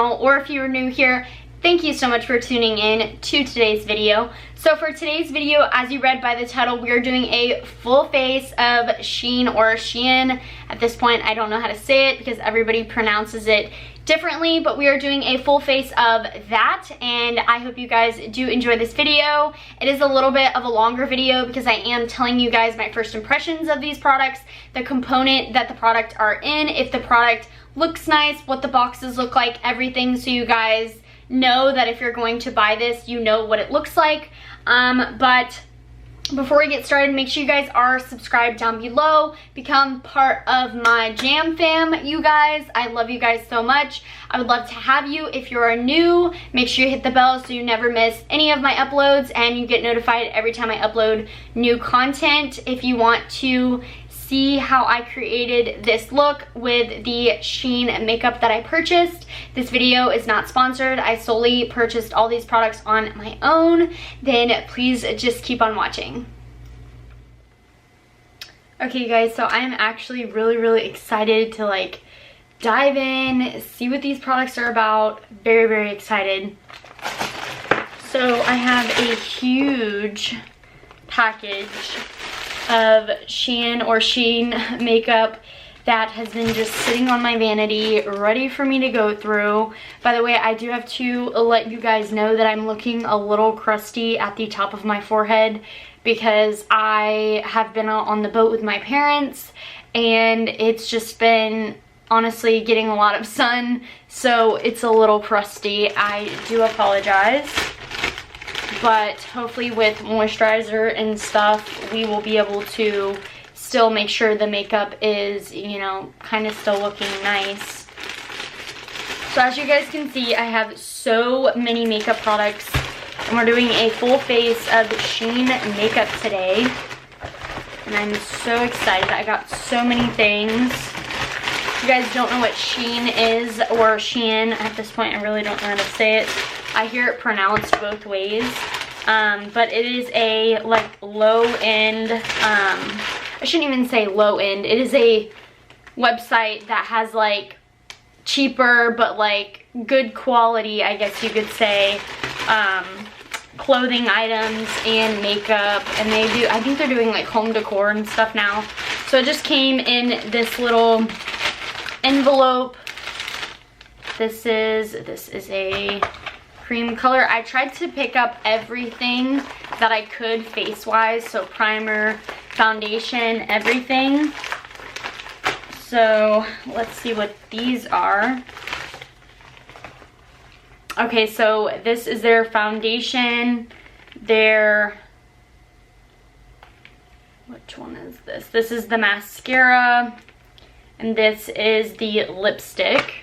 channel, or if you're new here, thank you so much for tuning in to today's video. So for today's video, as you read by the title, we are doing a full face of Shein or Shein. At this point, I don't know how to say it because everybody pronounces it differently, but we are doing a full face of that, and I hope you guys do enjoy this video. It is a little bit of a longer video because I am telling you guys my first impressions of these products, the component that the product are in, if the product looks nice, what the boxes look like, everything, so you guys know that if you're going to buy this, you know what it looks like. But before we get started, make sure you guys are subscribed down below. Become part of my Jam fam, you guys. I love you guys so much. I would love to have you. If you're new, make sure you hit the bell so you never miss any of my uploads and you get notified every time I upload new content. If you want to see how I created this look with the Shein makeup that I purchased, this video is not sponsored. I solely purchased all these products on my own. Then please just keep on watching. Okay, you guys, so I'm actually really excited to like dive in, see what these products are about. Very excited. So I have a huge package of Shein or Shein makeup that has been just sitting on my vanity, ready for me to go through. By the way, I do have to let you guys know that I'm looking a little crusty at the top of my forehead because I have been out on the boat with my parents and it's just been honestly getting a lot of sun, so it's a little crusty. I do apologize. But hopefully with moisturizer and stuff, we will be able to still make sure the makeup is, you know, kind of still looking nice. So as you guys can see, I have so many makeup products, and we're doing a full face of Shein makeup today. And I'm so excited. I got so many things. If you guys don't know what Shein is, or Shein, at this point I really don't know how to say it. I hear it pronounced both ways, but it is a like low-end, I shouldn't even say low-end, it is a website that has like cheaper but like good quality, I guess you could say, clothing items and makeup, and they do, I think they're doing like home decor and stuff now. So it just came in this little envelope. This is a cream color. I tried to pick up everything that I could face-wise, so primer, foundation, everything. So let's see what these are. Okay, so this is their foundation, their, which one is this? This is the mascara, and this is the lipstick.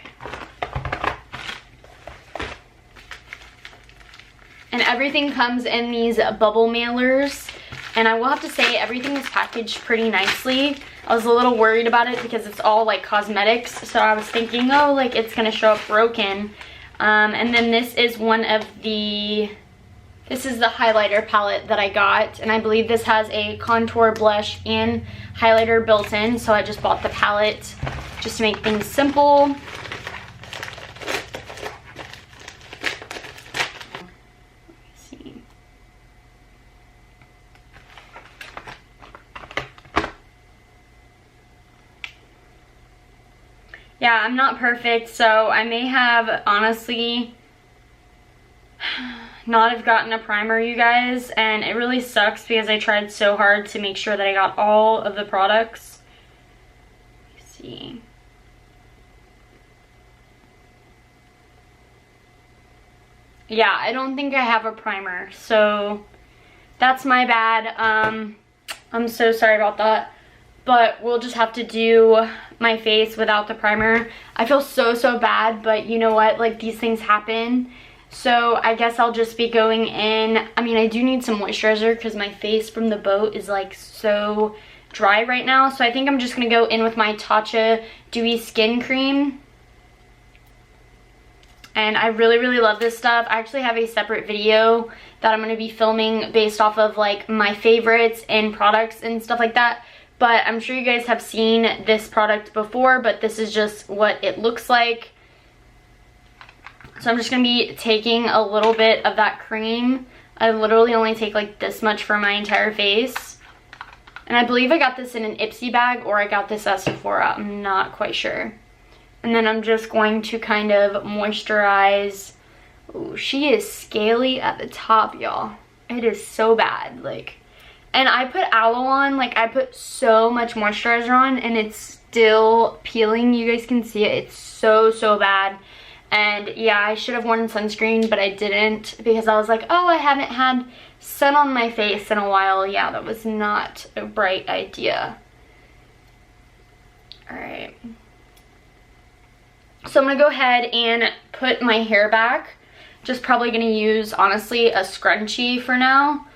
And everything comes in these bubble mailers. And I will have to say, everything is packaged pretty nicely. I was a little worried about it because it's all like cosmetics. So I was thinking, oh, like it's gonna show up broken. And then this is one of the, this is the highlighter palette that I got. And I believe this has a contour, blush, and highlighter built in. So I just bought the palette just to make things simple. Yeah, I'm not perfect, so I may have, honestly, not have gotten a primer, you guys, and it really sucks because I tried so hard to make sure that I got all of the products. Let's see. Yeah, I don't think I have a primer, so that's my bad. I'm so sorry about that. But we'll just have to do my face without the primer. I feel so bad, but you know what? Like, these things happen. So I guess I'll just be going in. I mean, I do need some moisturizer because my face from the boat is like so dry right now. So I think I'm just going to go in with my Tacha Dewy Skin Cream. And I really love this stuff. I actually have a separate video that I'm going to be filming based off of like my favorites and products and stuff like that. But I'm sure you guys have seen this product before, but this is just what it looks like. So I'm just going to be taking a little bit of that cream. I literally only take like this much for my entire face. And I believe I got this in an Ipsy bag, or I got this at Sephora. I'm not quite sure. And then I'm just going to kind of moisturize. Ooh, she is scaly at the top, y'all. It is so bad. Like, and I put aloe on. Like, I put so much moisturizer on, and it's still peeling. You guys can see it. It's so bad. And yeah, I should have worn sunscreen, but I didn't, because I was like, oh, I haven't had sun on my face in a while. Yeah, that was not a bright idea. All right. So I'm gonna go ahead and put my hair back. Just probably gonna use, honestly, a scrunchie for now.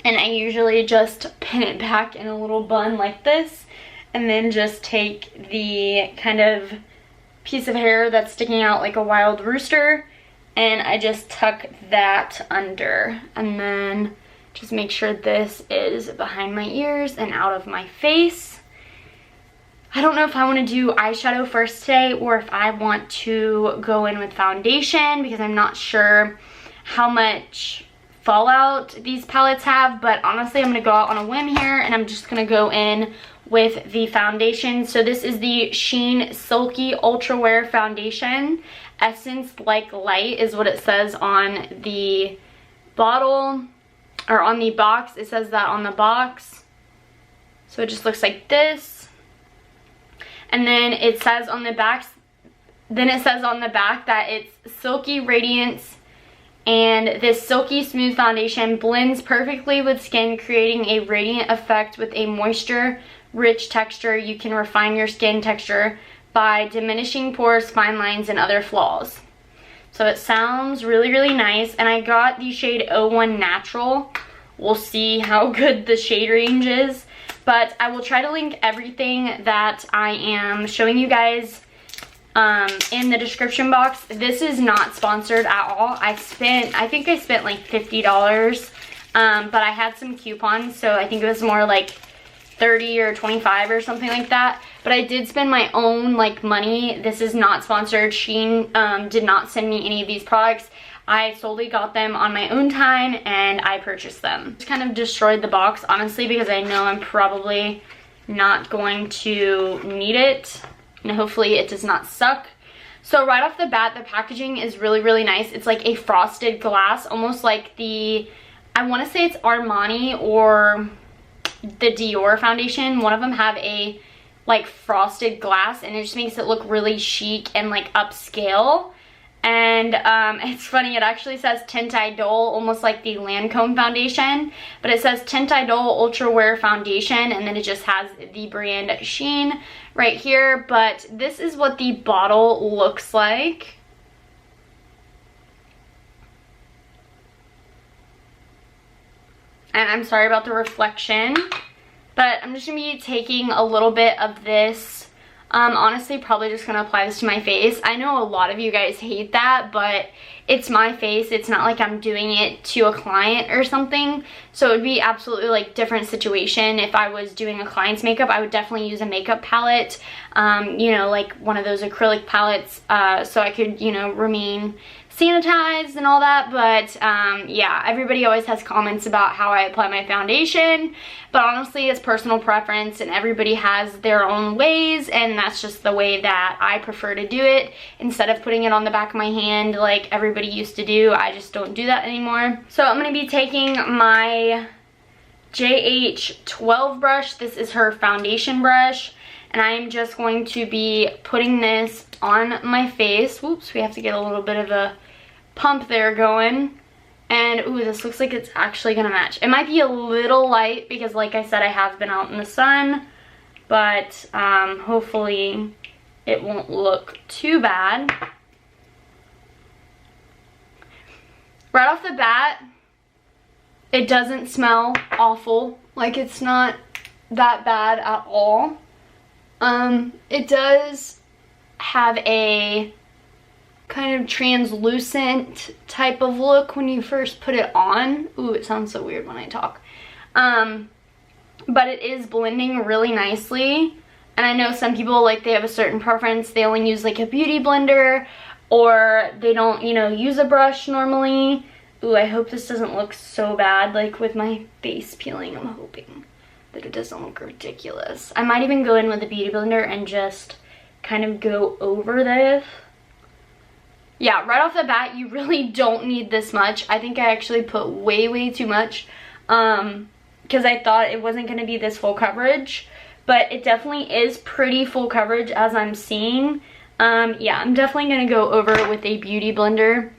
And I usually just pin it back in a little bun like this, and then just take the kind of piece of hair that's sticking out like a wild rooster, and I just tuck that under, and then just make sure this is behind my ears and out of my face. I don't know if I want to do eyeshadow first today, or if I want to go in with foundation, because I'm not sure how much fallout these palettes have. But honestly, I'm going to go out on a whim here, and I'm just going to go in with the foundation. So this is the Shein Silky Ultra Wear Foundation. Essence Like Light is what it says on the bottle, or on the box. It says that on the box. So it just looks like this. And then it says on the back, that it's Silky Radiance, and this silky smooth foundation blends perfectly with skin, creating a radiant effect with a moisture rich texture. You can refine your skin texture by diminishing pores, fine lines, and other flaws. So it sounds really nice, and I got the shade 01 Natural. We'll see how good the shade range is, but I will try to link everything that I am showing you guys in the description box. This is not sponsored at all. I think I spent like $50, but I had some coupons, so I think it was more like 30 or 25 or something like that. But I did spend my own like money. This is not sponsored. Shein did not send me any of these products. I solely got them on my own time, and I purchased them. Just kind of destroyed the box, honestly, because I know I'm probably not going to need it, and hopefully it does not suck. So right off the bat, the packaging is really nice. It's like a frosted glass, almost like the, I want to say it's Armani or the Dior foundation. One of them have a like frosted glass, and it just makes it look really chic and like upscale. And it's funny, it actually says Untitled, almost like the Lancome foundation, but it says Untitled Ultra Wear Foundation, and then it just has the brand Shein right here. But this is what the bottle looks like. And I'm sorry about the reflection, but I'm just going to be taking a little bit of this. Honestly, probably just going to apply this to my face. I know a lot of you guys hate that, but it's my face. It's not like I'm doing it to a client or something. So it would be absolutely like different situation. If I was doing a client's makeup, I would definitely use a makeup palette, you know, like one of those acrylic palettes, so I could, you know, remain sanitized and all that. But yeah, everybody always has comments about how I apply my foundation, but honestly it's personal preference, and everybody has their own ways, and that's just the way that I prefer to do it. Instead of putting it on the back of my hand like everybody used to do, I just don't do that anymore. So I'm going to be taking my JH12 brush. This is her foundation brush, and I'm just going to be putting this on my face. Whoops, we have to get a little bit of a pump there going. And ooh, this looks like it's actually gonna match. It might be a little light because, like I said, I have been out in the sun, but hopefully it won't look too bad. Right off the bat, it doesn't smell awful. Like, it's not that bad at all. It does have a kind of translucent type of look when you first put it on. Ooh, it sounds so weird when I talk. But it is blending really nicely. And I know some people, like, they have a certain preference. They only use like a beauty blender, or they don't, you know, use a brush normally. Ooh, I hope this doesn't look so bad, like with my face peeling. I'm hoping that it doesn't look ridiculous. I might even go in with a beauty blender and just kind of go over this. Yeah, right off the bat, you really don't need this much. I think I actually put way too much because I thought it wasn't going to be this full coverage, but it definitely is pretty full coverage as I'm seeing. Yeah, I'm definitely going to go over it with a beauty blender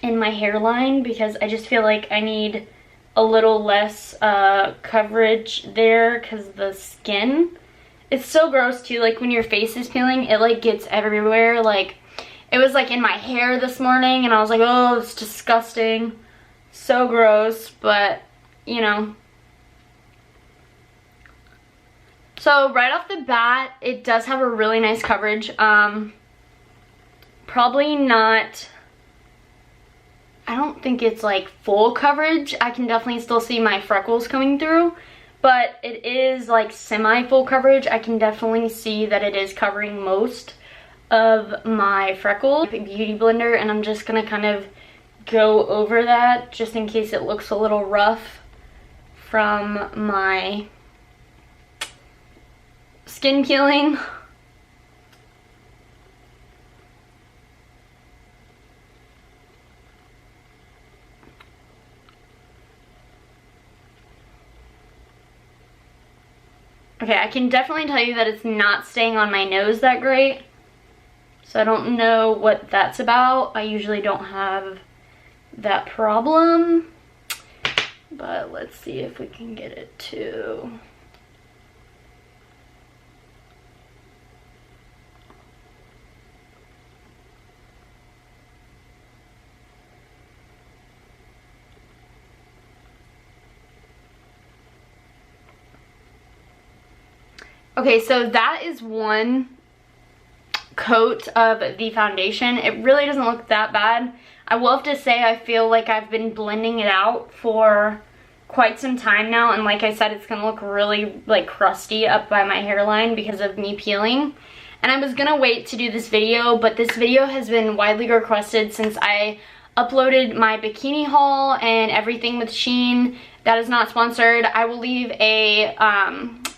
in my hairline because I just feel like I need a little less coverage there because the skin. It's so gross too, like when your face is peeling, it like gets everywhere. Like it was like in my hair this morning and I was like, oh, it's disgusting. So gross, but you know. So right off the bat, it does have a really nice coverage. Probably not, I don't think it's like full coverage. I can definitely still see my freckles coming through. But it is like semi-full coverage. I can definitely see that it is covering most of my freckles. Beauty blender, and I'm just gonna kind of go over that just in case it looks a little rough from my skin peeling. Okay, I can definitely tell you that it's not staying on my nose that great. So I don't know what that's about. I usually don't have that problem. But let's see if we can get it to... Okay, so that is one coat of the foundation. It really doesn't look that bad. I will have to say I feel like I've been blending it out for quite some time now, and like I said, it's gonna look really like crusty up by my hairline because of me peeling. And I was gonna wait to do this video, but this video has been widely requested since I uploaded my bikini haul and everything with Shein. That is not sponsored. I will leave a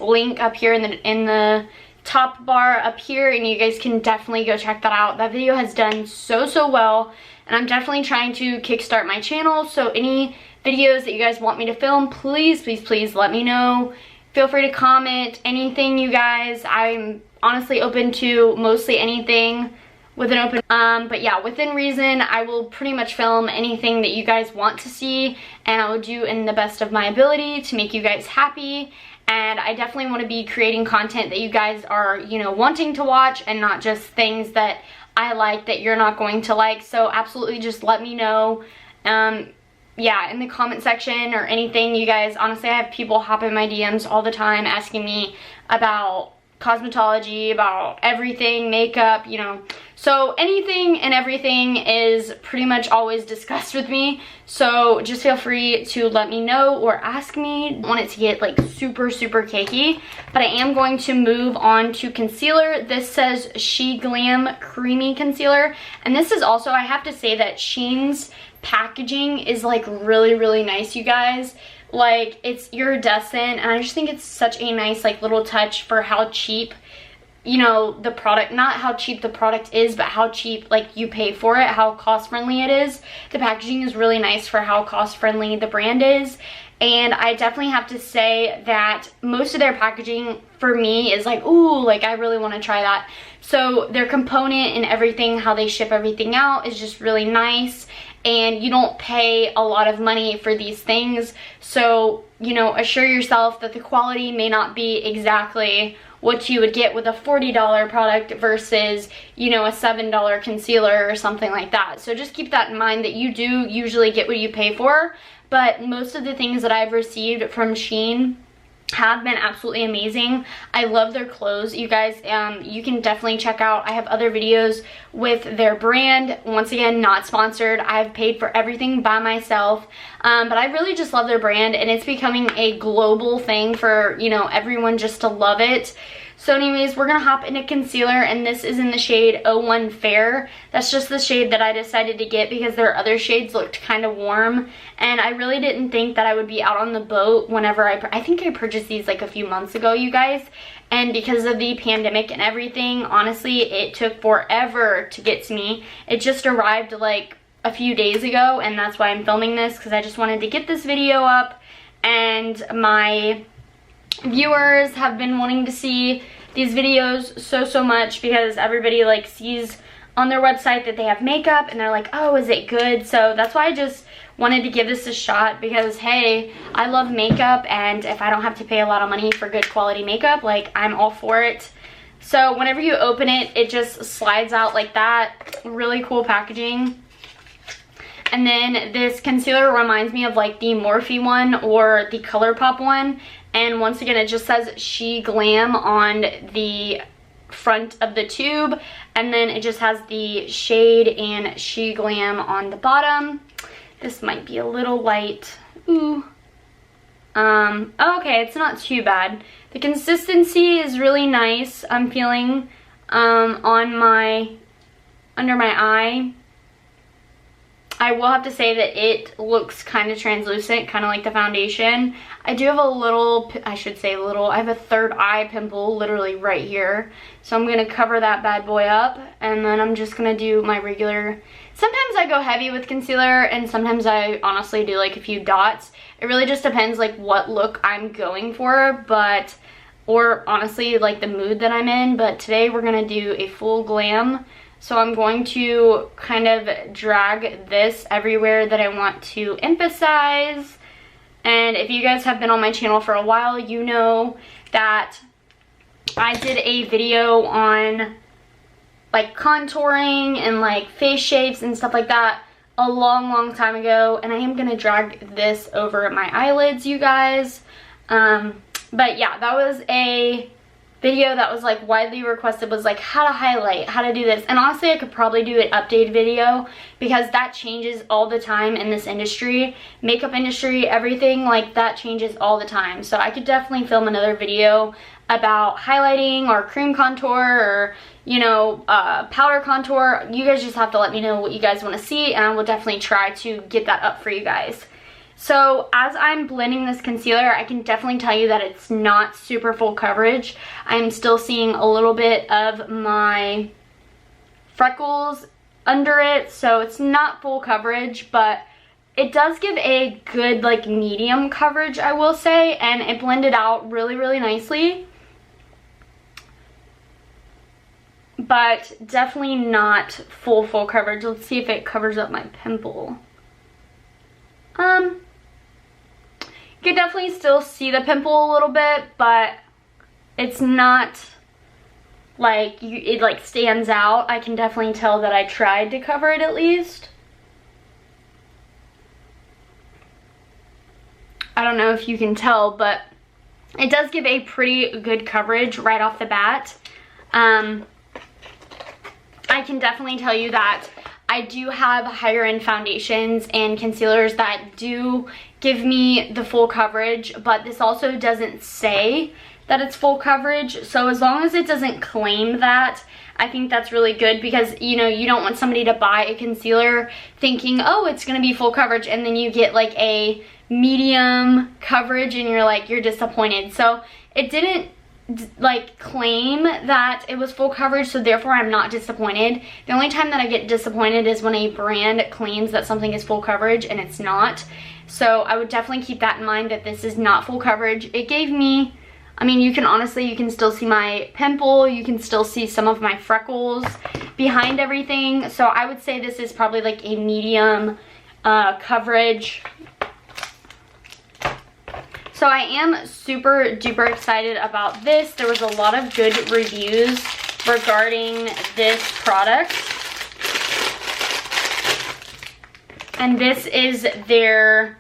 link up here in the top bar up here, and you guys can definitely go check that out. That video has done so well, and I'm definitely trying to kickstart my channel. So any videos that you guys want me to film, please let me know. Feel free to comment anything, you guys. I'm honestly open to mostly anything with an open but yeah, within reason, I will pretty much film anything that you guys want to see, and I will do in the best of my ability to make you guys happy. And I definitely want to be creating content that you guys are, you know, wanting to watch, and not just things that I like that you're not going to like. So absolutely just let me know, yeah, in the comment section or anything, you guys. Honestly, I have people hop in my DMs all the time asking me about cosmetology, about everything, makeup, you know. So anything and everything is pretty much always discussed with me. So just feel free to let me know or ask me. I want it to get like super cakey, but I am going to move on to concealer. This says Sheglam Creamy Concealer, and this is also, I have to say that Shein's packaging is like really nice, you guys. Like, it's iridescent, and I just think it's such a nice like little touch for how cheap, you know, the product, not how cheap the product is, but how cheap like you pay for it, how cost friendly it is. The packaging is really nice for how cost friendly the brand is, and I definitely have to say that most of their packaging for me is like, ooh, like I really want to try that. So their component and everything, how they ship everything out, is just really nice. And you don't pay a lot of money for these things, so, you know, assure yourself that the quality may not be exactly what you would get with a $40 product versus, you know, a $7 concealer or something like that. So just keep that in mind, that you do usually get what you pay for, but most of the things that I've received from Shein have been absolutely amazing. I love their clothes, you guys. You can definitely check out, I have other videos with their brand. Once again, not sponsored. I've paid for everything by myself, but I really just love their brand, and it's becoming a global thing for, you know, everyone just to love it. So anyways, we're gonna hop into concealer, and this is in the shade 01 Fair. That's just the shade that I decided to get because their other shades looked kind of warm, and I really didn't think that I would be out on the boat whenever I think I purchased these like a few months ago, you guys. And because of the pandemic and everything, honestly, it took forever to get to me. It just arrived like a few days ago, and that's why I'm filming this, because I just wanted to get this video up, and my viewers have been wanting to see these videos so much because everybody like sees on their website that they have makeup and they're like, oh, is it good? So that's why I just wanted to give this a shot, because hey, I love makeup, and if I don't have to pay a lot of money for good quality makeup, like, I'm all for it. So whenever you open it, it just slides out like that. Really cool packaging. And then this concealer reminds me of like the Morphe one or the ColourPop one. And once again, it just says Sheglam on the front of the tube. And then it just has the shade and Sheglam on the bottom. This might be a little light. Ooh. Okay, it's not too bad. The consistency is really nice. I'm feeling on under my eye. I will have to say that it looks kind of translucent, kind of like the foundation. I do have a little, I should say little, I have a third eye pimple literally right here. So I'm going to cover that bad boy up, and then I'm just going to do my regular. Sometimes I go heavy with concealer, and sometimes I honestly do like a few dots. It really just depends like what look I'm going for, but, or honestly like the mood that I'm in. But today we're going to do a full glam. So I'm going to kind of drag this everywhere that I want to emphasize. And if you guys have been on my channel for a while, you know that I did a video on like contouring and like face shapes and stuff like that a long time ago. And I am going to drag this over my eyelids, you guys. But yeah, that was a video that was like widely requested, was like how to highlight, how to do this. And honestly, I could probably do an updated video because that changes all the time in this industry, makeup industry, everything like that changes all the time. So I could definitely film another video about highlighting or cream contour or, you know, powder contour. You guys just have to let me know what you guys want to see, and I will definitely try to get that up for you guys. So as I'm blending this concealer, I can definitely tell you that it's not super full coverage. I'm still seeing a little bit of my freckles under it, so it's not full coverage, but it does give a good like medium coverage, I will say, and it blended out really nicely. But definitely not full coverage. Let's see if it covers up my pimple. You can definitely still see the pimple a little bit, but it's not like it like stands out. I can definitely tell that I tried to cover it at least. I don't know if you can tell, but it does give a pretty good coverage right off the bat. I can definitely tell you that I do have higher end foundations and concealers that do give me the full coverage, but this also doesn't say that it's full coverage. So as long as it doesn't claim that, I think that's really good, because you know, you don't want somebody to buy a concealer thinking, oh, it's gonna be full coverage, and then you get like a medium coverage and you're disappointed. So it didn't like claim that it was full coverage, so therefore I'm not disappointed. The only time that I get disappointed is when a brand claims that something is full coverage and it's not. So I would definitely keep that in mind, that this is not full coverage. It gave me, I mean, you can still see my pimple, you can still see some of my freckles behind everything. So I would say this is probably like a medium coverage. So I am super duper excited about this. There was a lot of good reviews regarding this product. And this is their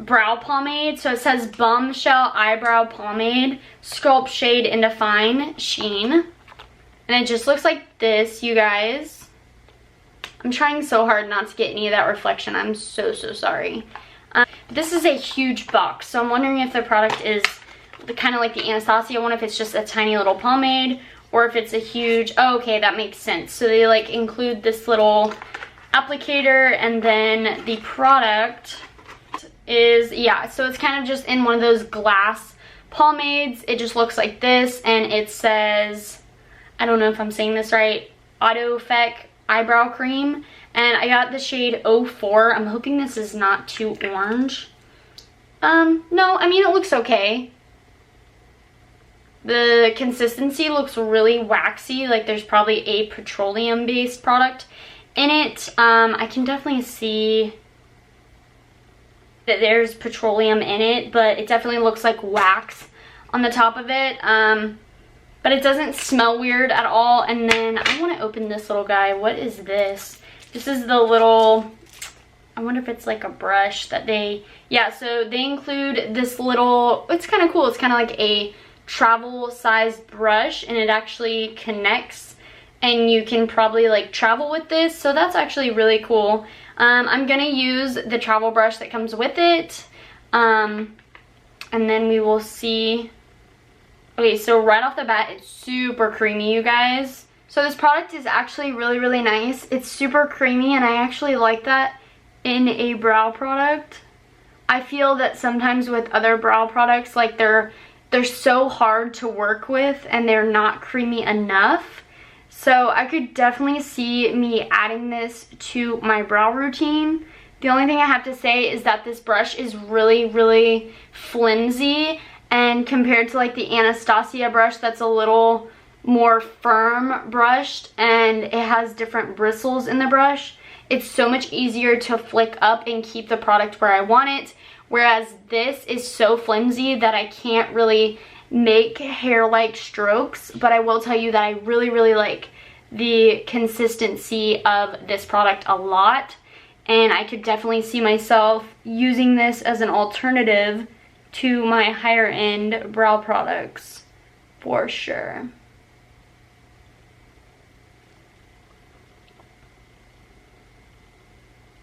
brow pomade. So it says Bombshell Eyebrow Pomade, Sculpt Shade and Define, Shein. And it just looks like this, you guys. I'm trying so hard not to get any of that reflection. I'm so sorry. This is a huge box, so I'm wondering if the product is kind of like the Anastasia one, if it's just a tiny little pomade, or if it's a huge, oh, okay, that makes sense. So they like include this little applicator, and then the product is, yeah, so it's kind of just in one of those glass pomades. It just looks like this, and it says, I don't know if I'm saying this right, Auto Effect Eyebrow Cream, and I got the shade 04. I'm hoping this is not too orange. No, I mean, it looks okay. The consistency looks really waxy, like there's probably a petroleum based product in it. I can definitely see that there's petroleum in it, but it definitely looks like wax on the top of it. But it doesn't smell weird at all. And then I want to open this little guy. What is this? This is the little, I wonder if it's like a brush that they, yeah, so they include this little, it's kind of cool. It's kind of like a travel sized brush, and it actually connects, and you can probably like travel with this. So that's actually really cool. I'm going to use the travel brush that comes with it. And then we will see. Okay, so right off the bat, it's super creamy, you guys. So this product is actually really nice. It's super creamy, and I actually like that in a brow product. I feel that sometimes with other brow products, like they're so hard to work with and they're not creamy enough. So I could definitely see me adding this to my brow routine. The only thing I have to say is that this brush is really flimsy, and compared to like the Anastasia brush that's a little more firm brushed and it has different bristles in the brush, it's so much easier to flick up and keep the product where I want it. Whereas this is so flimsy that I can't really make hair-like strokes. But I will tell you that I really like the consistency of this product a lot. And I could definitely see myself using this as an alternative to my higher-end brow products for sure.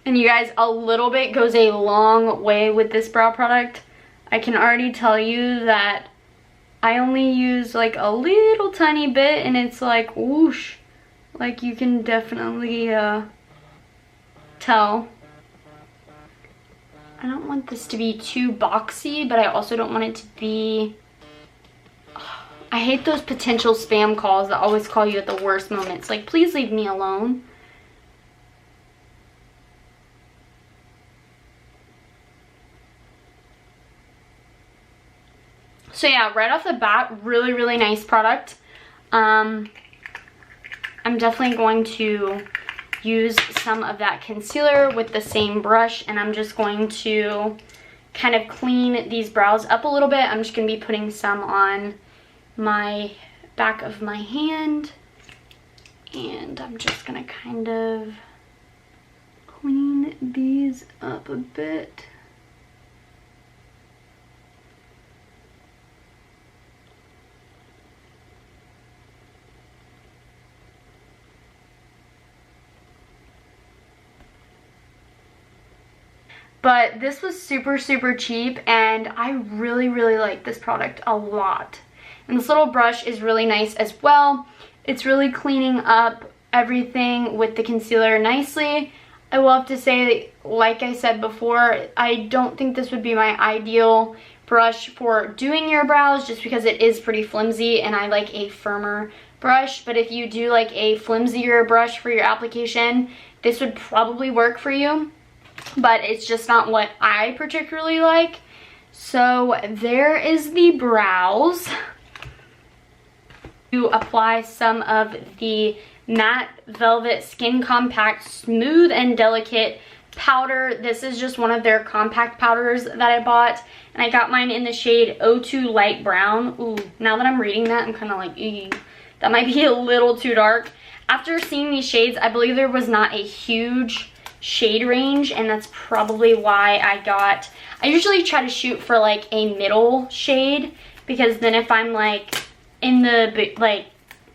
And you guys, a little bit goes a long way with this brow product. I can already tell you that I only use like a little tiny bit, and it's like whoosh. Like you can definitely tell. I don't want this to be too boxy, but I also don't want it to be... I hate those potential spam calls that always call you at the worst moments. Like, please leave me alone. So yeah, right off the bat, really nice product. I'm definitely going to use some of that concealer with the same brush, and I'm just going to kind of clean these brows up a little bit. I'm just going to be putting some on my back of my hand, and I'm just going to kind of clean these up a bit. But this was super cheap, and I really like this product a lot. And this little brush is really nice as well. It's really cleaning up everything with the concealer nicely. I will have to say, like I said before, I don't think this would be my ideal brush for doing your brows, just because it is pretty flimsy and I like a firmer brush. But if you do like a flimsier brush for your application, this would probably work for you. But it's just not what I particularly like. So there is the brows. To apply some of the Matte Velvet Skin Compact Smooth and Delicate powder. This is just one of their compact powders that I bought, and I got mine in the shade 02 Light Brown. Ooh, now that I'm reading that, I'm kind of like, ew, that might be a little too dark. After seeing these shades, I believe there was not a huge shade range, and that's probably why I usually try to shoot for like a middle shade, because then if I'm like in the, like,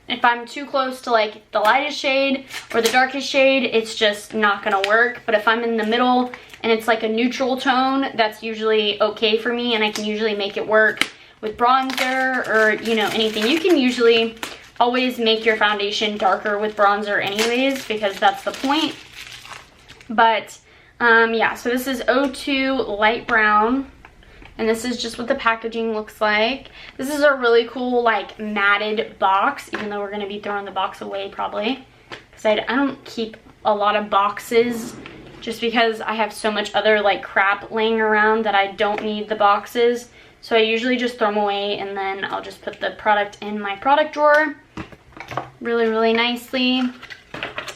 if I'm too close to like the lightest shade or the darkest shade, it's just not gonna work. But if I'm in the middle and it's like a neutral tone, that's usually okay for me, and I can usually make it work with bronzer or, you know, anything. You can usually always make your foundation darker with bronzer anyways, because that's the point. But yeah, so this is 02 light brown, and this is just what the packaging looks like. This is a really cool like matted box, even though we're going to be throwing the box away probably, because I don't keep a lot of boxes, just because I have so much other like crap laying around that I don't need the boxes. So I usually just throw them away, and then I'll just put the product in my product drawer really, really nicely.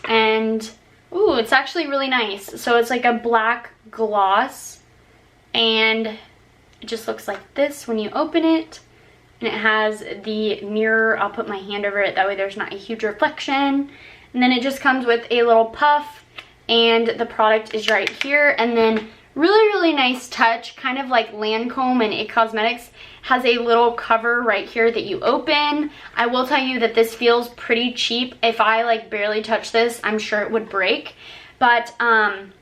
And ooh, it's actually really nice. So it's like a black gloss, and it just looks like this when you open it. And it has the mirror. I'll put my hand over it, that way there's not a huge reflection. And then it just comes with a little puff, and the product is right here. And then really, really nice touch, kind of like Lancome and It Cosmetics has a little cover right here that you open. I will tell you that this feels pretty cheap. If I like barely touch this, I'm sure it would break. But I'm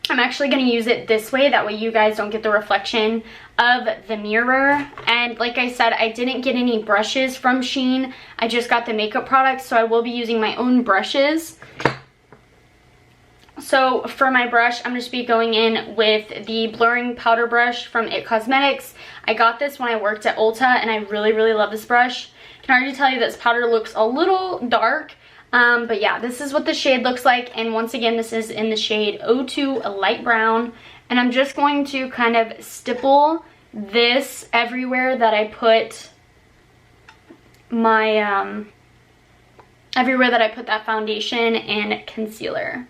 actually going to use it this way, that way you guys don't get the reflection of the mirror. And like I said, I didn't get any brushes from Shein. I just got the makeup products, so I will be using my own brushes. So for my brush, I'm just be going in with the blurring powder brush from It Cosmetics. I got this when I worked at Ulta, and I really, really love this brush. I can already tell you this powder looks a little dark, but yeah, this is what the shade looks like. And once again, this is in the shade 02 light brown, and I'm just going to kind of stipple this everywhere that I put my everywhere that I put that foundation and concealer.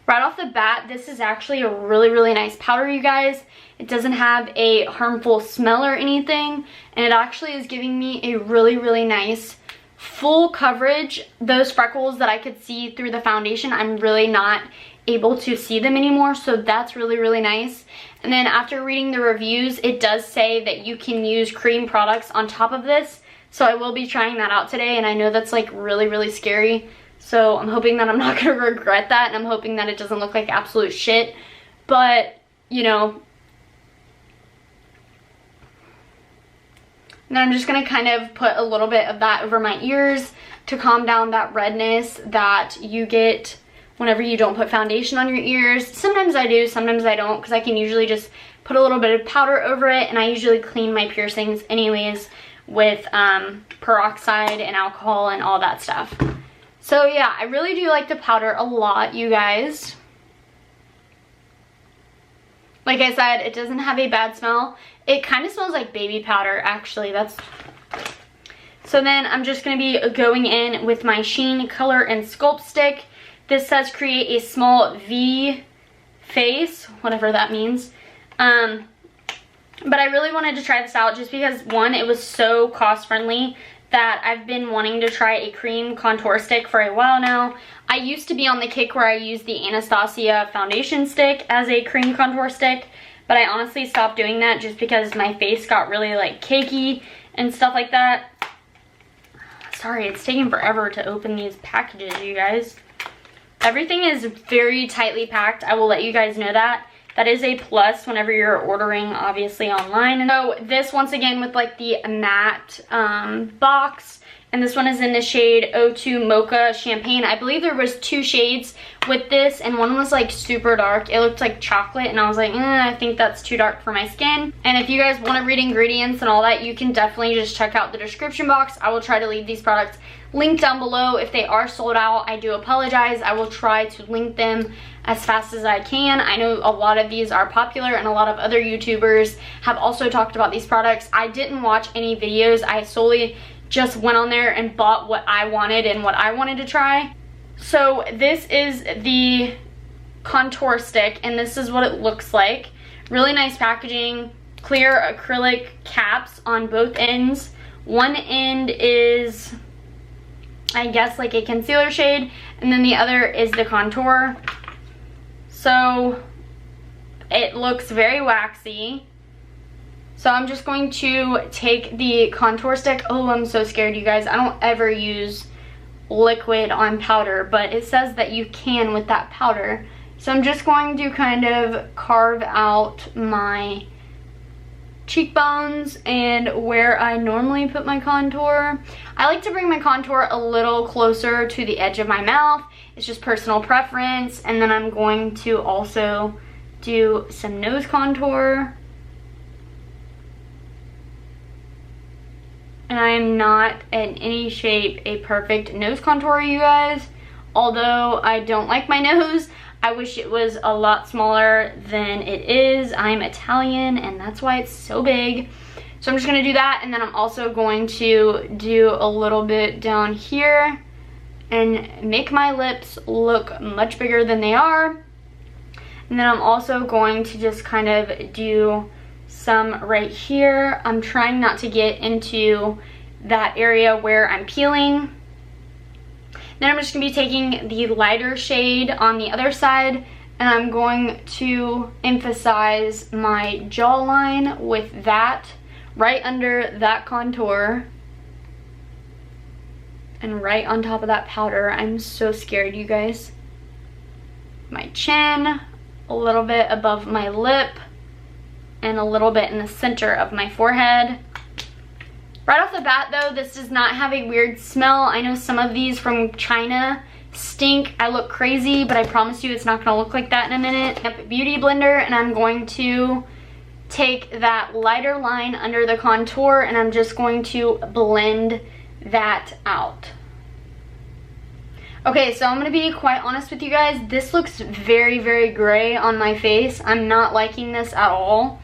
Right off the bat, this is actually a really, really nice powder, you guys. It doesn't have a harmful smell or anything, and it actually is giving me a really, really nice full coverage. Those freckles that I could see through the foundation, I'm really not able to see them anymore, so that's really, really nice. And then after reading the reviews, it does say that you can use cream products on top of this, so I will be trying that out today, and I know that's like really, really scary. So I'm hoping that I'm not going to regret that, and I'm hoping that it doesn't look like absolute shit. But, you know. And then I'm just going to kind of put a little bit of that over my ears to calm down that redness that you get whenever you don't put foundation on your ears. Sometimes I do, sometimes I don't, because I can usually just put a little bit of powder over it, and I usually clean my piercings anyways with peroxide and alcohol and all that stuff. So yeah, I really do like the powder a lot, you guys. Like I said, it doesn't have a bad smell. It kind of smells like baby powder, actually. So then I'm just going to be going in with my Shein Color and Sculpt Stick. This says create a small V face, whatever that means. But I really wanted to try this out just because, one, it was so cost friendly that I've been wanting to try a cream contour stick for a while now. I used to be on the kick where I used the Anastasia foundation stick as a cream contour stick, but I honestly stopped doing that just because my face got really like cakey and stuff like that. Sorry, it's taking forever to open these packages, you guys. Everything is very tightly packed. I will let you guys know that. That is a plus whenever you're ordering, obviously, online. And so this, once again, with like the matte box. And this one is in the shade 02 Mocha Champagne. I believe there was 2 shades with this, and one was like super dark. It looked like chocolate, and I was like, I think that's too dark for my skin. And if you guys want to read ingredients and all that, you can definitely just check out the description box. I will try to leave these products linked down below. If they are sold out, I do apologize. I will try to link them as fast as I can. I know a lot of these are popular, and a lot of other YouTubers have also talked about these products. I didn't watch any videos. I solely just went on there and bought what I wanted and what I wanted to try. So this is the contour stick, and this is what it looks like. Really nice packaging, clear acrylic caps on both ends. One end is I guess like a concealer shade, and then the other is the contour. So it looks very waxy. So I'm just going to take the contour stick. Oh, I'm so scared, you guys. I don't ever use liquid on powder, but it says that you can with that powder. So I'm just going to kind of carve out my cheekbones and where I normally put my contour. I like to bring my contour a little closer to the edge of my mouth. It's just personal preference. And then I'm going to also do some nose contour. And I'm not in any shape a perfect nose contour, you guys. Although I don't like my nose, I wish it was a lot smaller than it is. I'm Italian and that's why it's so big. So I'm just gonna do that, and then I'm also going to do a little bit down here and make my lips look much bigger than they are. And then I'm also going to just kind of do some right here. I'm trying not to get into that area where I'm peeling. Then I'm just going to be taking the lighter shade on the other side, and I'm going to emphasize my jawline with that right under that contour and right on top of that powder. I'm so scared, you guys. My chin, a little bit above my lip, and a little bit in the center of my forehead. Right off the bat though, this does not have a weird smell. I know some of these from China stink. I look crazy, but I promise you it's not gonna look like that in a minute. Beauty blender, and I'm going to take that lighter line under the contour and I'm just going to blend that out. Okay, so I'm gonna be quite honest with you guys. This looks very, very gray on my face. I'm not liking this at all.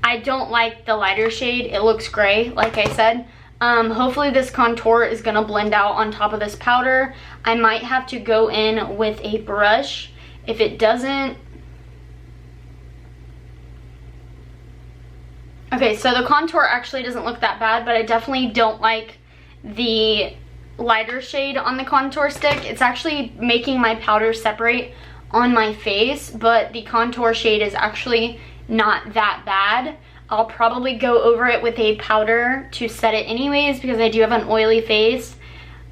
I don't like the lighter shade. It looks gray, like I said. Hopefully this contour is gonna blend out on top of this powder. I might have to go in with a brush. If it doesn't... Okay, so the contour actually doesn't look that bad, but I definitely don't like the lighter shade on the contour stick. It's actually making my powder separate on my face, but the contour shade is actually not that bad. I'll probably go over it with a powder to set it anyways because I do have an oily face,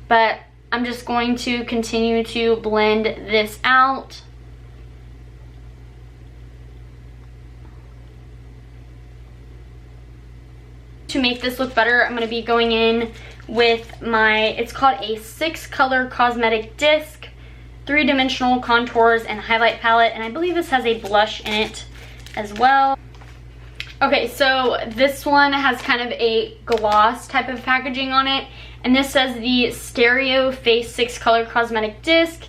but I'm just going to continue to blend this out. To make this look better, I'm going to be going in with my, it's called a 6-color cosmetic disc, 3-dimensional contours and highlight palette, and I believe this has a blush in it as well. Okay, so this one has kind of a gloss type of packaging on it, and this says the Stereo Face 6-color cosmetic disc,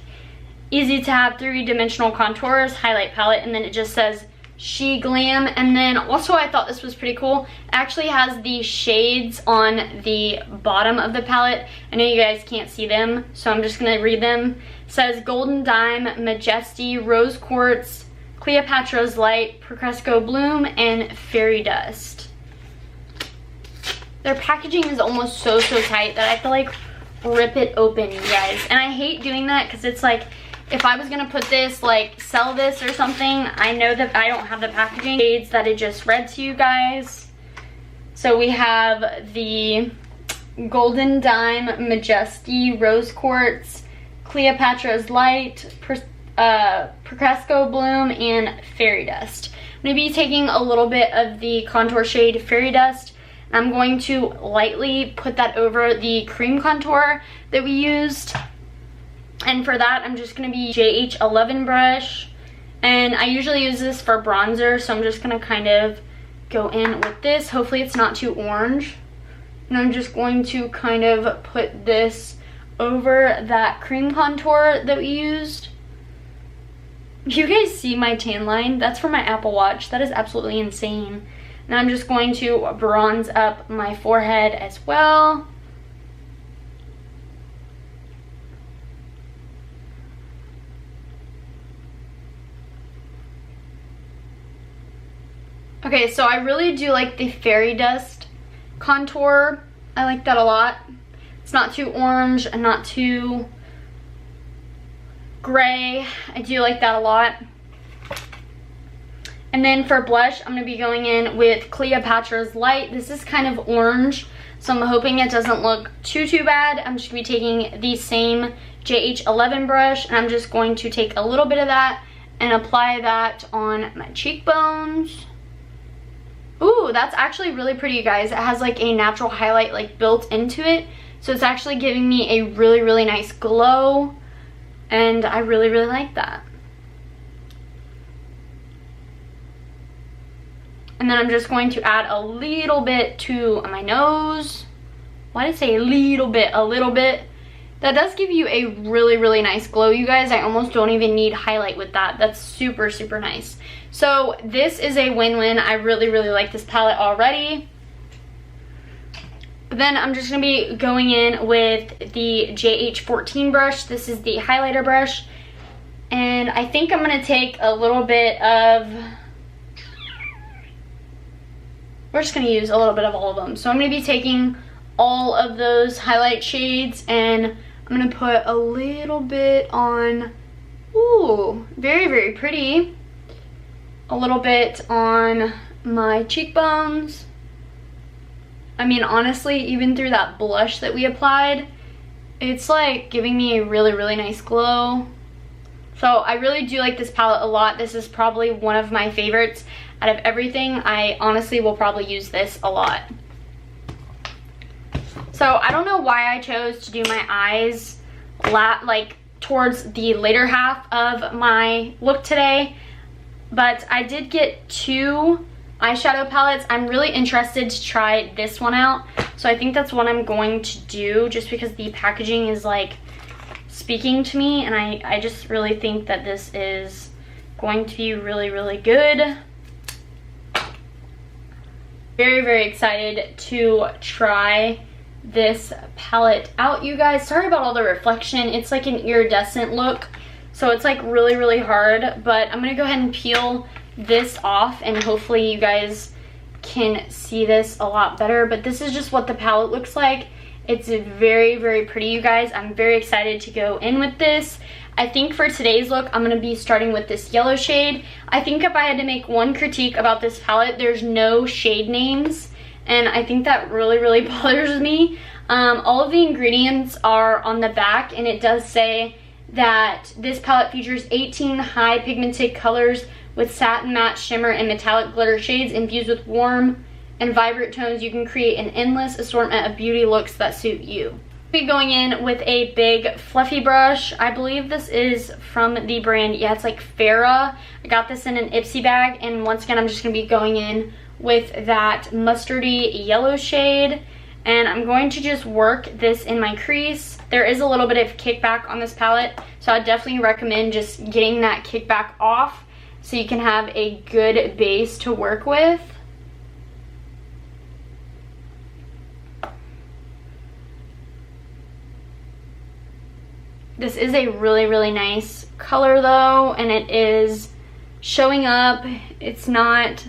easy to have 3-dimensional contours, highlight palette, and then it just says Sheglam. And then also I thought this was pretty cool. It actually has the shades on the bottom of the palette. I know you guys can't see them, so I'm just gonna read them. It says Golden Dime, Majesty, Rose Quartz, Cleopatra's Light, Procresco Bloom, and Fairy Dust. Their packaging is almost so tight that I have to like rip it open, you guys. And I hate doing that because it's like, if I was gonna put this, like sell this or something, I know that I don't have the packaging shades that I just read to you guys. So we have the Golden Dime, Majesty, Rose Quartz, Cleopatra's Light, Procresco Bloom, and Fairy Dust. I'm going to be taking a little bit of the contour shade Fairy Dust, and I'm going to lightly put that over the cream contour that we used. And for that, I'm just going to be JH11 brush, and I usually use this for bronzer, so I'm just going to kind of go in with this. Hopefully it's not too orange. And I'm just going to kind of put this over that cream contour that we used. You guys see my tan line? That's from my Apple Watch. That is absolutely insane. And I'm just going to bronze up my forehead as well. Okay, so I really do like the Fairy Dust contour. I like that a lot. It's not too orange and not too gray. I do like that a lot. And then for blush, I'm going to be going in with Cleopatra's Light. This is kind of orange, so I'm hoping it doesn't look too bad. I'm just going to be taking the same JH11 brush, and I'm just going to take a little bit of that and apply that on my cheekbones. Ooh, that's actually really pretty, you guys. It has like a natural highlight like built into it, so it's actually giving me a really nice glow, and I really like that. And then I'm just going to add a little bit to my nose. Why did I say a little bit? A little bit. That does give you a really nice glow, you guys. I almost don't even need highlight with that. That's super nice. So this is a win-win. I really like this palette already. But then I'm just going to be going in with the JH14 brush. This is the highlighter brush. And I think I'm going to take a little bit of... We're just going to use a little bit of all of them. So I'm going to be taking all of those highlight shades, and I'm going to put a little bit on, ooh, very pretty. A little bit on my cheekbones. I mean, honestly, even through that blush that we applied, it's like giving me a really nice glow. So I really do like this palette a lot. This is probably one of my favorites out of everything. I honestly will probably use this a lot. So I don't know why I chose to do my eyes like towards the later half of my look today, but I did get 2 eyeshadow palettes. I'm really interested to try this one out, so I think that's what I'm going to do, just because the packaging is like speaking to me, and I just really think that this is going to be really good. Very excited to try this palette out, you guys. Sorry about all the reflection. It's like an iridescent look, so it's like really hard, but I'm gonna go ahead and peel this off, and hopefully you guys can see this a lot better. But this is just what the palette looks like. It's very pretty, you guys. I'm very excited to go in with this. I think for today's look, I'm going to be starting with this yellow shade. I think if I had to make one critique about this palette, there's no shade names, and I think that really bothers me. All of the ingredients are on the back, and it does say that this palette features 18 high pigmented colors with satin, matte, shimmer, and metallic glitter shades infused with warm and vibrant tones. You can create an endless assortment of beauty looks that suit you. I'll be going in with a big fluffy brush. I believe this is from the brand, yeah, it's like Farrah. I got this in an Ipsy bag, and once again, I'm just going to be going in with that mustardy yellow shade, and I'm going to just work this in my crease. There is a little bit of kickback on this palette, so I definitely recommend just getting that kickback off so you can have a good base to work with. This is a really nice color though, and it is showing up. It's not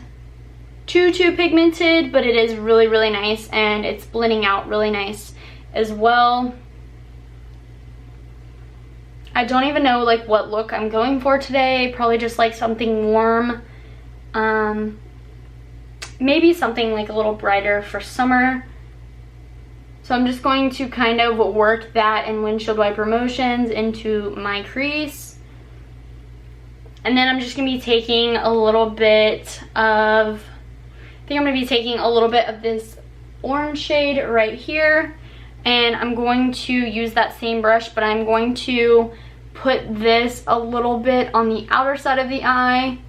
too pigmented, but it is really nice, and it's blending out really nice as well. I don't even know like what look I'm going for today. Probably just like something warm. Maybe something like a little brighter for summer. So I'm just going to kind of work that in windshield wiper motions into my crease. And then I'm just going to be taking a little bit of, I think I'm going to be taking a little bit of this orange shade right here. And I'm going to use that same brush, but I'm going to put this a little bit on the outer side of the eye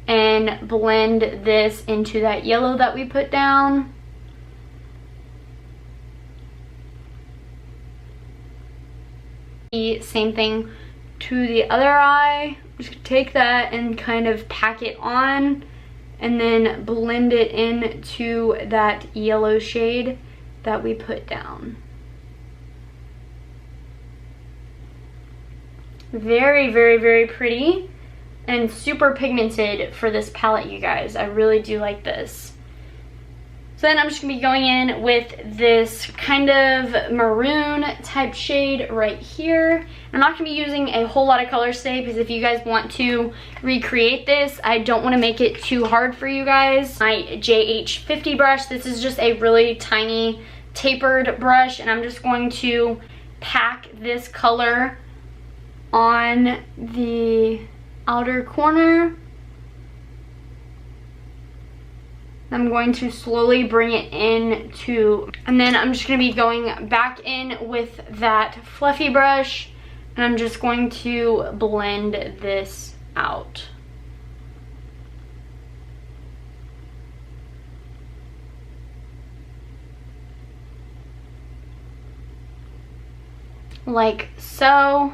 and blend this into that yellow that we put down. The same thing to the other eye. Just take that and kind of pack it on, and then blend it into that yellow shade that we put down. Very pretty and super pigmented for this palette, you guys. I really do like this. So then I'm just gonna be going in with this kind of maroon type shade right here. I'm not gonna be using a whole lot of colors today because if you guys want to recreate this, I don't wanna make it too hard for you guys. My JH50 brush, this is just a really tiny tapered brush, and I'm just going to pack this color on the outer corner. I'm going to slowly bring it in and then I'm just gonna be going back in with that fluffy brush, and I'm just going to blend this out. Like so.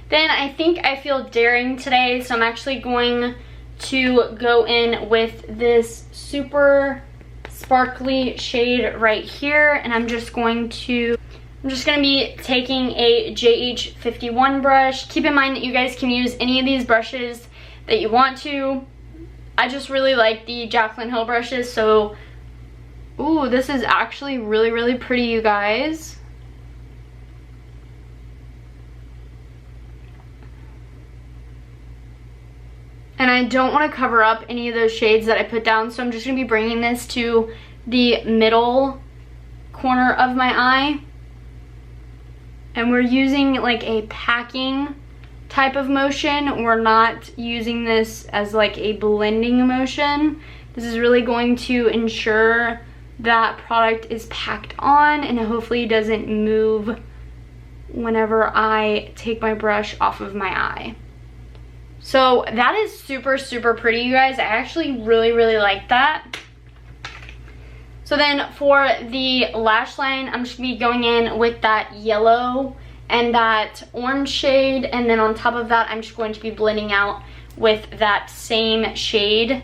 Then I think I feel daring today, so I'm actually going to go in with this super sparkly shade right here, and I'm just gonna be taking a JH51 brush. Keep in mind that you guys can use any of these brushes that you want to. I just really like the Jaclyn Hill brushes, so ooh, this is actually really, really pretty, you guys. And I don't want to cover up any of those shades that I put down, so I'm just going to be bringing this to the middle corner of my eye. And we're using like a packing type of motion. We're not using this as like a blending motion. This is really going to ensure that product is packed on and hopefully doesn't move whenever I take my brush off of my eye. So that is super, super pretty, you guys. I actually really, really like that. So then for the lash line, I'm just gonna be going in with that yellow and that orange shade, and then on top of that, I'm just going to be blending out with that same shade.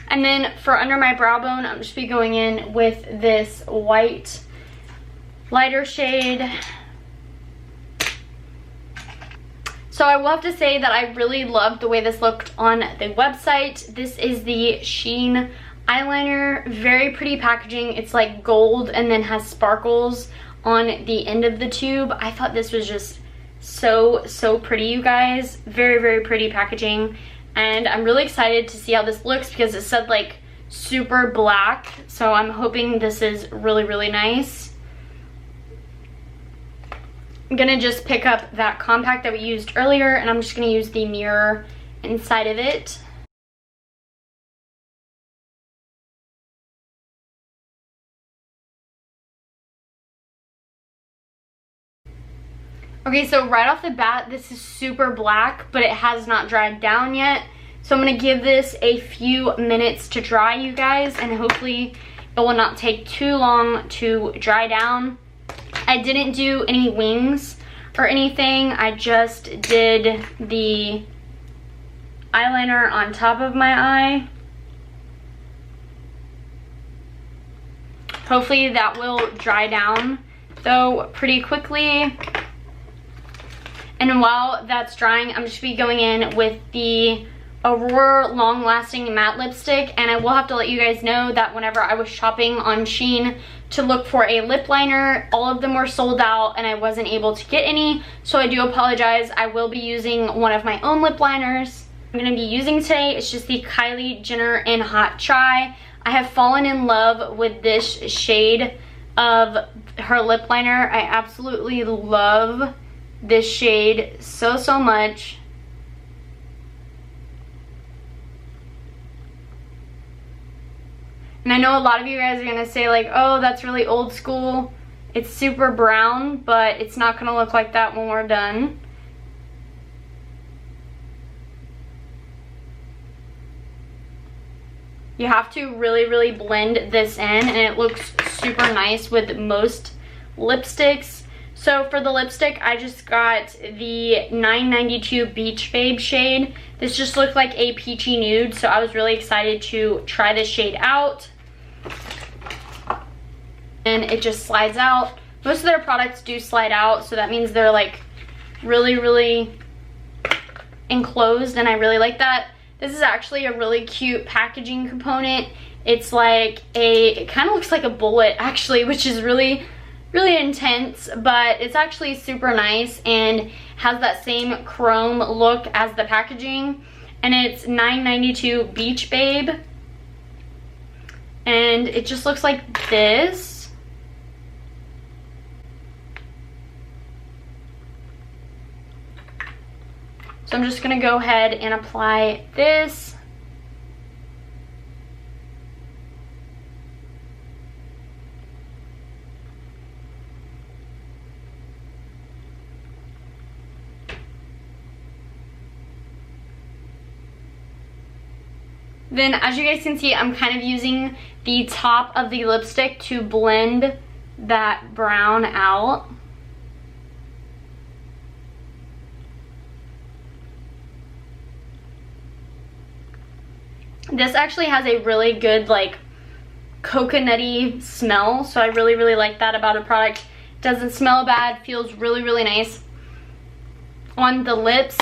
And then for under my brow bone, I'm just be going in with this white lighter shade. So I will have to say that I really loved the way this looked on the website. This is the Shein eyeliner. Very pretty packaging. It's like gold and then has sparkles on the end of the tube. I thought this was just so, so pretty, you guys. Very, very pretty packaging. And I'm really excited to see how this looks because it said like super black. So I'm hoping this is really, really nice. I'm gonna just pick up that compact that we used earlier, and I'm just gonna use the mirror inside of it. Okay, so right off the bat, this is super black, but it has not dried down yet. So I'm gonna give this a few minutes to dry, you guys, and hopefully it will not take too long to dry down. I didn't do any wings or anything. I just did the eyeliner on top of my eye. Hopefully that will dry down though pretty quickly. And while that's drying, I'm just gonna be going in with the Aurora Long Lasting Matte Lipstick. And I will have to let you guys know that whenever I was shopping on Shein to look for a lip liner, all of them were sold out and I wasn't able to get any. So I do apologize. I will be using one of my own lip liners I'm gonna be using today. It's just the Kylie Jenner in Hot Chai. I have fallen in love with this shade of her lip liner. I absolutely love this shade so, so much. And I know a lot of you guys are gonna say like, oh, that's really old school. It's super brown, but it's not gonna look like that when we're done. You have to really, really blend this in, and it looks super nice with most lipsticks. So for the lipstick, I just got the 992 Beach Babe shade. This just looked like a peachy nude, so I was really excited to try this shade out. And it just slides out. Most of their products do slide out, so that means they're like really, really enclosed, and I really like that. This is actually a really cute packaging component. It's like it kind of looks like a bullet actually, which is really intense, but it's actually super nice and has that same chrome look as the packaging. And it's 992 Beach Babe, and it just looks like this. So I'm just gonna go ahead and apply this. Then as you guys can see, I'm kind of using the top of the lipstick to blend that brown out. This actually has a really good like coconutty smell, so I really like that about a product. Doesn't smell bad, feels really nice on the lips.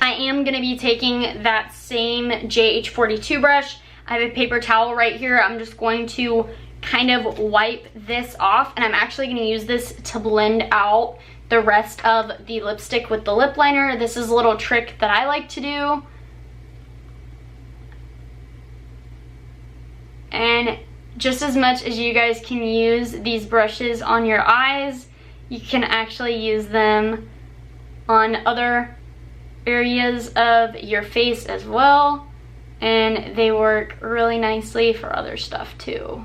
I am going to be taking that same JH42 brush. I have a paper towel right here. I'm just going to kind of wipe this off, and I'm actually going to use this to blend out the rest of the lipstick with the lip liner. This is a little trick that I like to do. And just as much as you guys can use these brushes on your eyes, you can actually use them on other areas of your face as well, and they work really nicely for other stuff too.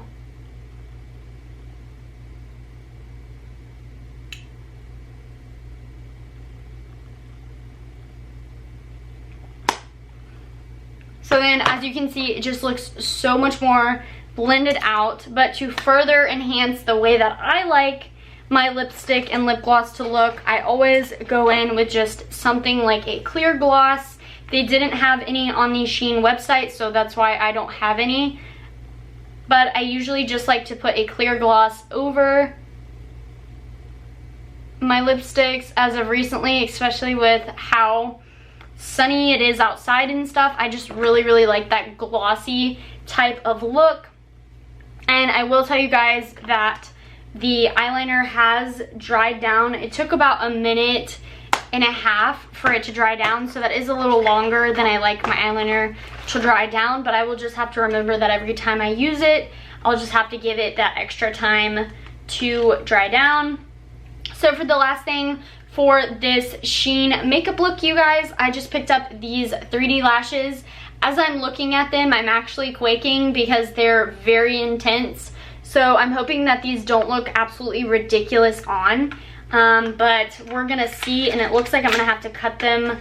So then, as you can see, it just looks so much more blended out. But to further enhance the way that I like my lipstick and lip gloss to look, I always go in with just something like a clear gloss. They didn't have any on the Shein website, so that's why I don't have any. But I usually just like to put a clear gloss over my lipsticks as of recently, especially with how sunny it is outside and stuff. I just really like that glossy type of look. And I will tell you guys that the eyeliner has dried down. It took about a minute and a half for it to dry down, so that is a little longer than I like my eyeliner to dry down, but I will just have to remember that every time I use it, I'll just have to give it that extra time to dry down. So for the last thing for this Shein makeup look, you guys, I just picked up these 3D lashes. As I'm looking at them, I'm actually quaking because they're very intense. So I'm hoping that these don't look absolutely ridiculous on, but we're gonna see, and it looks like I'm gonna have to cut them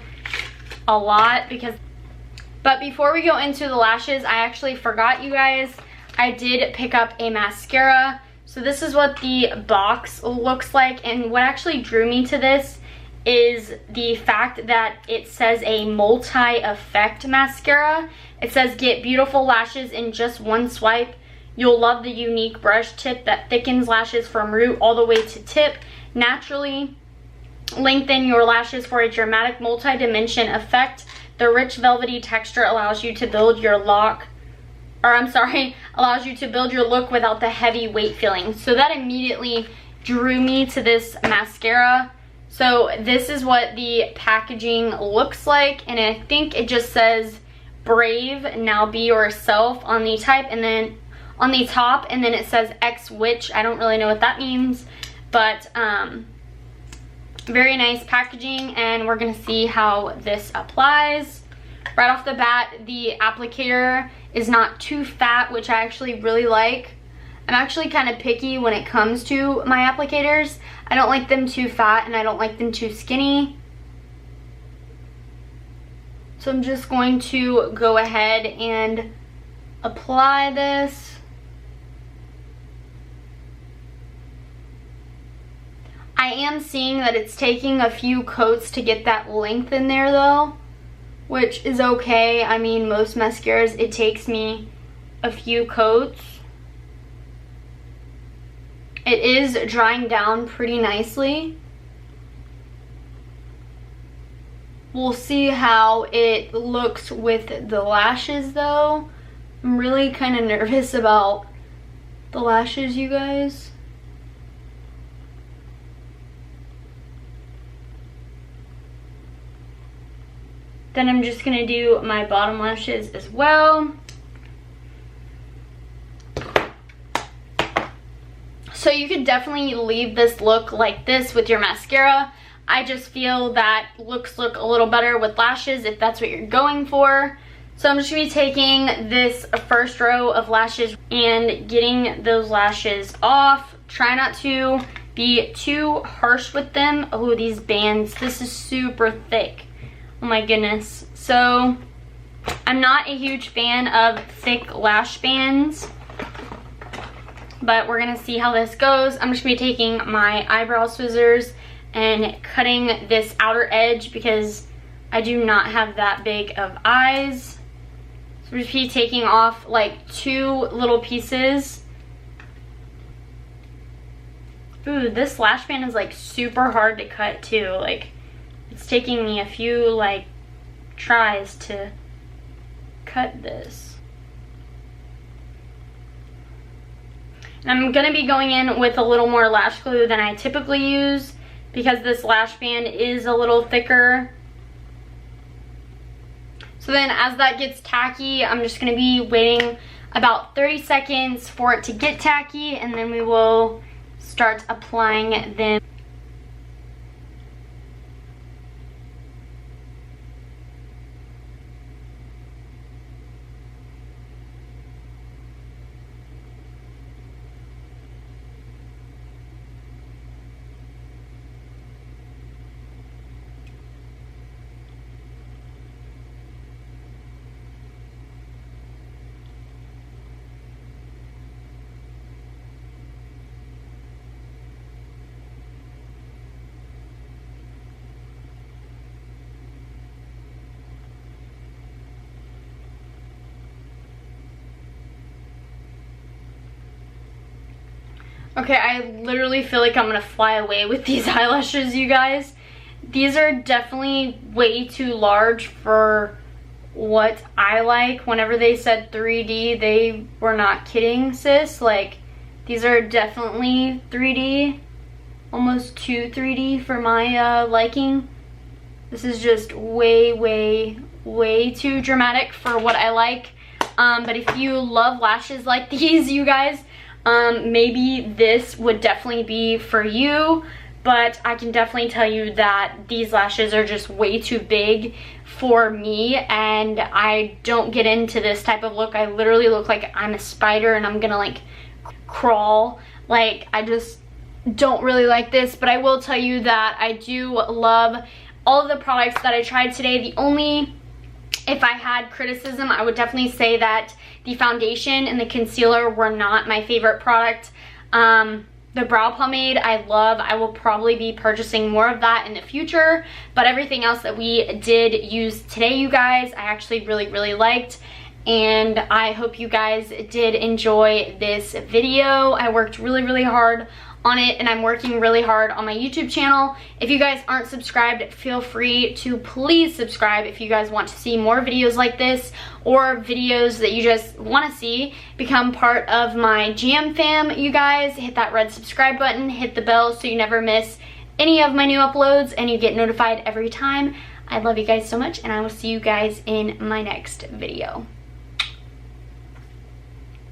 a lot because, but before we go into the lashes, I actually forgot, you guys, I did pick up a mascara. So this is what the box looks like, and what actually drew me to this is the fact that it says a multi-effect mascara. It says get beautiful lashes in just one swipe. You'll love the unique brush tip that thickens lashes from root all the way to tip. Naturally lengthen your lashes for a dramatic multi-dimension effect. The rich velvety texture allows you to build your allows you to build your look without the heavy weight feeling. So that immediately drew me to this mascara. So this is what the packaging looks like, and I think it just says brave, now be yourself on the type, and then on the top, and then it says X Witch. I don't really know what that means, but very nice packaging, and we're gonna see how this applies. Right off the bat, the applicator is not too fat, which I actually really like. I'm actually kind of picky when it comes to my applicators. I don't like them too fat, and I don't like them too skinny. So I'm just going to go ahead and apply this. I am seeing that it's taking a few coats to get that length in there though, which is okay. I mean, most mascaras, it takes me a few coats. It is drying down pretty nicely. We'll see how it looks with the lashes though. I'm really kind of nervous about the lashes, you guys. Then I'm just gonna do my bottom lashes as well. So you could definitely leave this look like this with your mascara. I just feel that looks look a little better with lashes if that's what you're going for. So I'm just gonna be taking this first row of lashes and getting those lashes off. Try not to be too harsh with them. Oh, these bands, this is super thick. Oh my goodness. So I'm not a huge fan of thick lash bands, but we're gonna see how this goes. I'm just gonna be taking my eyebrow scissors and cutting this outer edge because I do not have that big of eyes. So we're just be taking off like 2 little pieces. Ooh, this lash band is like super hard to cut too. Like, it's taking me a few like tries to cut this. And I'm gonna be going in with a little more lash glue than I typically use because this lash band is a little thicker. So then as that gets tacky, I'm just gonna be waiting about 30 seconds for it to get tacky, and then we will start applying them. Okay, I literally feel like I'm gonna fly away with these eyelashes, you guys. These are definitely way too large for what I like. Whenever they said 3D, they were not kidding, sis. Like, these are definitely 3D, almost too 3D for my liking. This is just way, way, way too dramatic for what I like. But if you love lashes like these, you guys, maybe this would definitely be for you. But I can definitely tell you that these lashes are just way too big for me, and I don't get into this type of look. I literally look like I'm a spider and I'm gonna like crawl. Like, I just don't really like this. But I will tell you that I do love all of the products that I tried today. The only, if I had criticism, I would definitely say that the foundation and the concealer were not my favorite product. The brow pomade I love. I will probably be purchasing more of that in the future, but everything else that we did use today, you guys, I actually really, really liked. And I hope you guys did enjoy this video. I worked really, really hard on it, and I'm working really hard on my YouTube channel. If you guys aren't subscribed, feel free to please subscribe if you guys want to see more videos like this, or videos that you just want to see. Become part of my Jam fam, you guys. Hit that red subscribe button, hit the bell so you never miss any of my new uploads and you get notified every time. I love you guys so much, and I will see you guys in my next video.